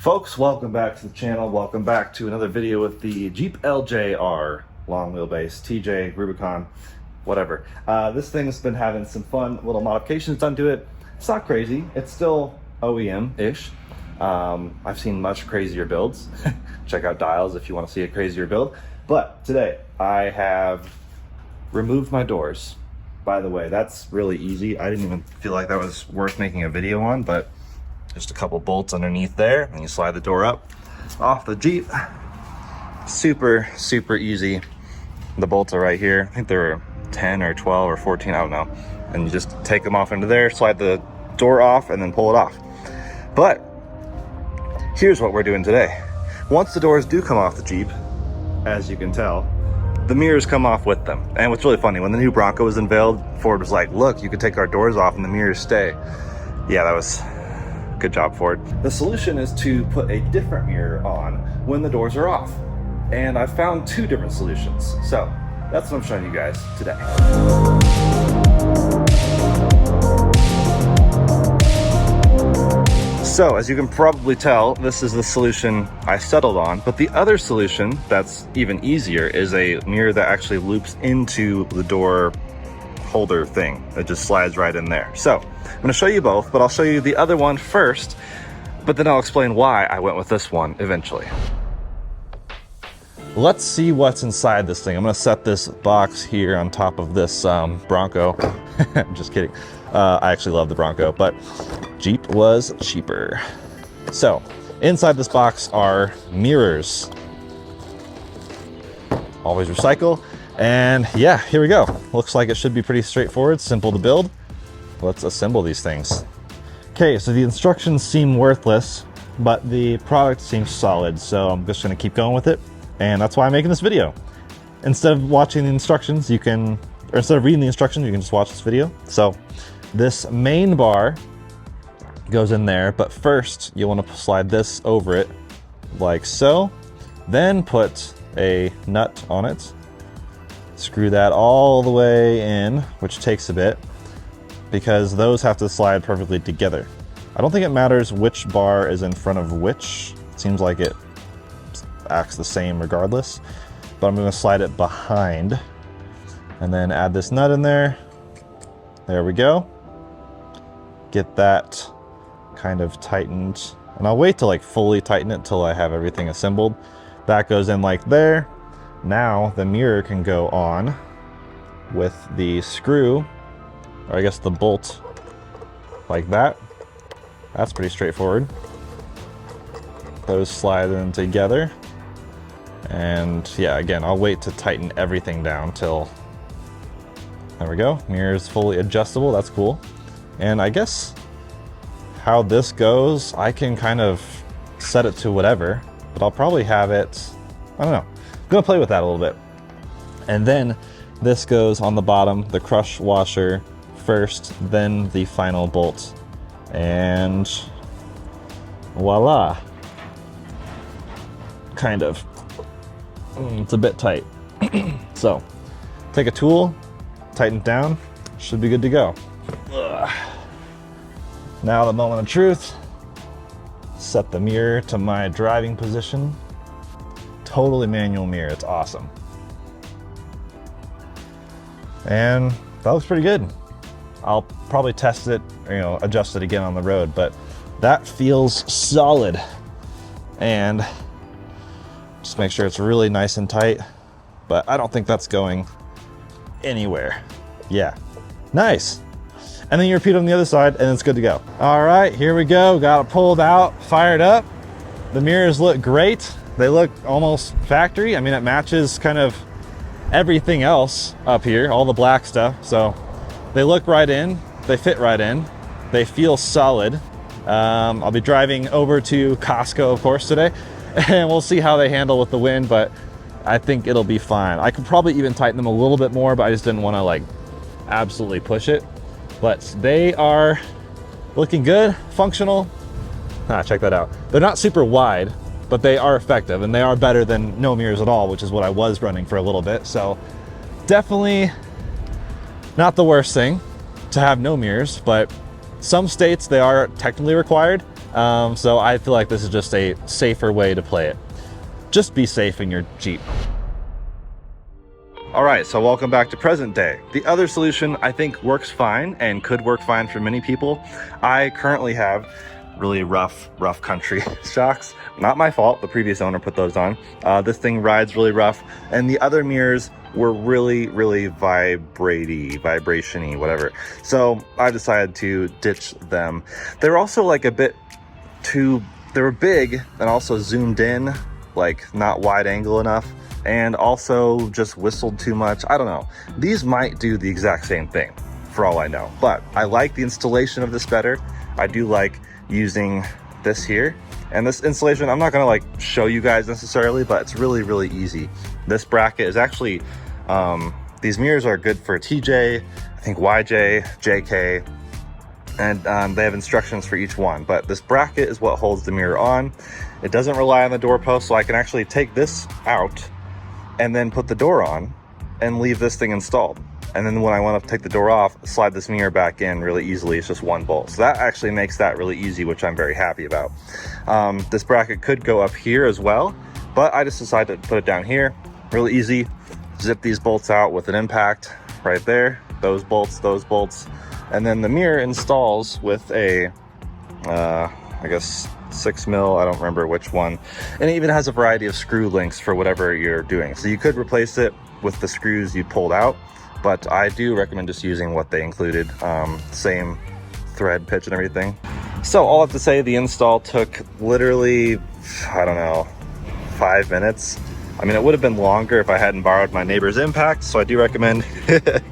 Folks, welcome back to the channel. Welcome back to another video with the Jeep LJR long wheelbase TJ Rubicon, whatever. This thing's been having some fun little modifications done to it. It's not crazy. It's still OEM-ish. I've seen much crazier builds. Check out Dials if you want to see a crazier build. But today I have removed my doors. By the way, that's really easy. I didn't even feel like that was worth making a video on, but just a couple bolts underneath there, and you slide the door up off the Jeep. Super easy. The bolts are right here. I think there were 10 or 12 or 14, I don't know. And you just take them off into there, slide the door off, and then pull it off. But here's what we're doing today. Once the doors do come off the Jeep, as you can tell, the mirrors come off with them. And what's really funny, when the new Bronco was unveiled, Ford was like, look, you can take our doors off and the mirrors stay. Yeah, that was good job, Ford. The solution is to put a different mirror on when the doors are off. And I found two different solutions. So that's what I'm showing you guys today. So as you can probably tell, this is the solution I settled on, but the other solution that's even easier is a mirror that actually loops into the door holder thing. It just slides right in there. So I'm going to show you both, but I'll show you the other one first, but then I'll explain why I went with this one eventually. Let's see what's inside this thing. I'm going to set this box here on top of this Bronco. I'm just kidding. I actually love the Bronco, but Jeep was cheaper. So inside this box are mirrors. Always recycle. And yeah, here we go. Looks like it should be pretty straightforward, simple to build. Let's assemble these things. Okay, so the instructions seem worthless, but the product seems solid, so I'm just gonna keep going with it. And that's why I'm making this video. Instead of watching the instructions, you can, or instead of reading the instructions, you can just watch this video. So this main bar goes in there, but first you want to slide this over it like so, then put a nut on it. Screw that all the way in, which takes a bit because those have to slide perfectly together. I don't think it matters which bar is in front of which. It seems like it acts the same regardless, but I'm going to slide it behind and then add this nut in there. There we go. Get that kind of tightened, and I'll wait to like fully tighten it till I have everything assembled. That goes in like there. Now the mirror can go on with the screw, or I guess the bolt, like that. That's pretty straightforward. Those slide in together. And yeah, again, I'll wait to tighten everything down till, there we go. Mirror is fully adjustable, that's cool. And I guess how this goes, I can kind of set it to whatever, but I'll probably have it, I don't know. I'm gonna play with that a little bit. And then this goes on the bottom, the crush washer first, then the final bolt. And voila. Kind of. It's a bit tight. So take a tool, tighten it down, should be good to go. Ugh. Now the moment of truth. Set the mirror to my driving position. Totally manual mirror, it's awesome. And that looks pretty good. I'll probably test it, or, adjust it again on the road, but that feels solid. And just make sure it's really nice and tight, but I don't think that's going anywhere. Yeah, nice. And then you repeat on the other side and it's good to go. All right, here we go. Got it pulled out, fired up. The mirrors look great. They look almost factory. I mean, it matches kind of everything else up here, all the black stuff. So they look right in, they fit right in. They feel solid. I'll be driving over to Costco, of course, today, and we'll see how they handle with the wind, but I think it'll be fine. I could probably even tighten them a little bit more, but I just didn't want to like absolutely push it. But they are looking good, functional. Check that out. They're not super wide, but they are effective, and they are better than no mirrors at all, which is what I was running for a little bit. So definitely not the worst thing to have no mirrors, but some states they are technically required. So I feel like this is just a safer way to play it. Just be safe in your Jeep. All right, so welcome back to present day. The other solution I think works fine and could work fine for many people. I currently have really rough country shocks. Not my fault, the previous owner put those on. This thing rides really rough, and the other mirrors were really vibration-y, whatever. So I decided to ditch them. They were also like a bit too, they were big and also zoomed in, like not wide angle enough, and also just whistled too much. I don't know. These might do the exact same thing for all I know, but I like the installation of this better. I do like using this here, and this installation, I'm not gonna like show you guys necessarily, but it's really easy. This bracket is actually, these mirrors are good for TJ, I think YJ, JK, and they have instructions for each one, but this bracket is what holds the mirror on. It doesn't rely on the doorpost, so I can actually take this out and then put the door on and leave this thing installed. And then when I want to take the door off, slide this mirror back in really easily. It's just one bolt. So that actually makes that really easy, which I'm very happy about. This bracket could go up here as well, but I just decided to put it down here. Really easy. Zip these bolts out with an impact right there. Those bolts. And then the mirror installs with a, I guess, 6 mil, I don't remember which one, and it even has a variety of screw links for whatever you're doing. So you could replace it with the screws you pulled out, but I do recommend just using what they included, same thread pitch and everything. So all I have to say, the install took literally, I don't know, 5 minutes. I mean, it would have been longer if I hadn't borrowed my neighbor's impact, so I do recommend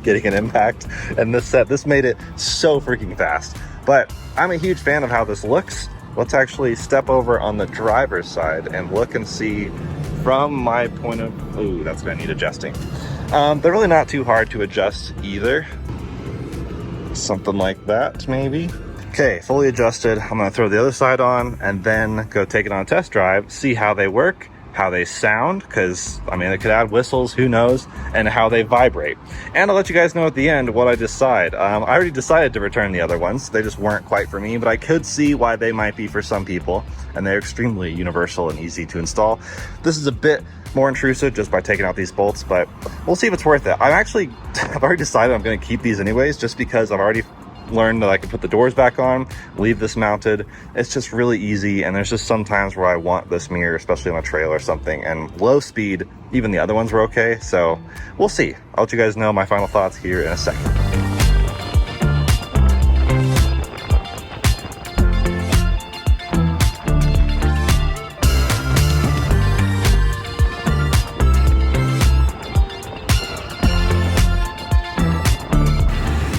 getting an impact. And this made it so freaking fast. But I'm a huge fan of how this looks. Let's actually step over on the driver's side and look and see from my point of, ooh, that's gonna need adjusting. They're really not too hard to adjust either. Something like that, maybe. Okay, fully adjusted. I'm gonna throw the other side on and then go take it on a test drive, see how they work, how they sound, because I mean, it could add whistles, who knows, and how they vibrate. And I'll let you guys know at the end what I decide. I already decided to return the other ones. They just weren't quite for me, but I could see why they might be for some people, and they're extremely universal and easy to install. This is a bit more intrusive just by taking out these bolts, but we'll see if it's worth it. I've already decided I'm gonna keep these anyways, just because I've already learned that I can put the doors back on, leave this mounted. It's just really easy, and there's just some times where I want this mirror, especially on a trail or something, and low speed, even the other ones were okay, so we'll see. I'll let you guys know my final thoughts here in a second.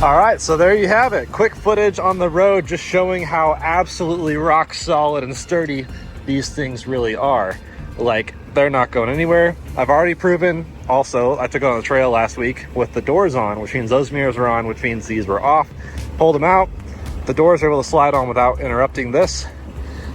All right, so there you have it. Quick footage on the road, just showing how absolutely rock solid and sturdy these things really are. Like, they're not going anywhere. I've already proven. Also, I took it on the trail last week with the doors on, which means those mirrors were on, which means these were off. Pulled them out. The doors are able to slide on without interrupting this,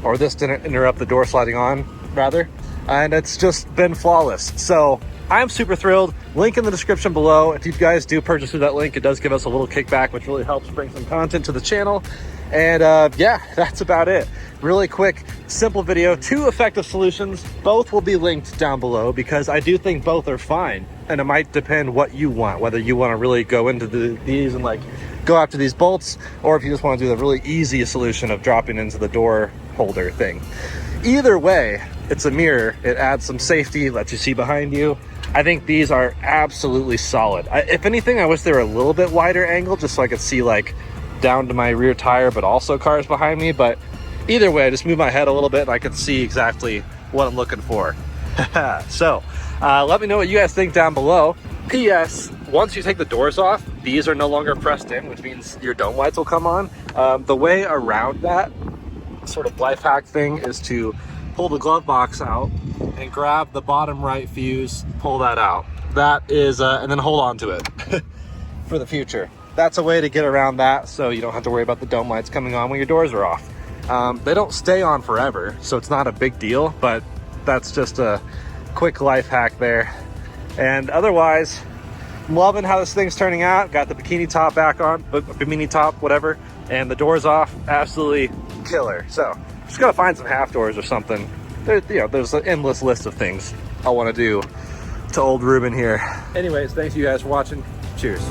or this didn't interrupt the door sliding on, rather. And it's just been flawless. So I'm super thrilled. Link in the description below. If you guys do purchase through that link, it does give us a little kickback, which really helps bring some content to the channel. And yeah, that's about it. Really quick, simple video, 2 effective solutions. Both will be linked down below because I do think both are fine. And it might depend what you want, whether you want to really go into these and like go after these bolts, or if you just want to do the really easy solution of dropping into the door holder thing. Either way, it's a mirror. It adds some safety, lets you see behind you. I think these are absolutely solid. If anything, I wish they were a little bit wider angle just so I could see like down to my rear tire, but also cars behind me. But either way, I just move my head a little bit and I can see exactly what I'm looking for. So let me know what you guys think down below. P.S. Once you take the doors off, these are no longer pressed in, which means your dome lights will come on. The way around that sort of life hack thing is to pull the glove box out and grab the bottom right fuse, pull that out. That is, and then hold on to it for the future. That's a way to get around that, so you don't have to worry about the dome lights coming on when your doors are off. They don't stay on forever, so it's not a big deal, but that's just a quick life hack there. And otherwise, I'm loving how this thing's turning out. Got the bikini top back on, bikini top, whatever, and the doors off, absolutely killer. So Just gotta find some half doors or something. There, you know, there's an endless list of things I want to do to old Ruben here. Anyways, thanks you guys for watching. Cheers.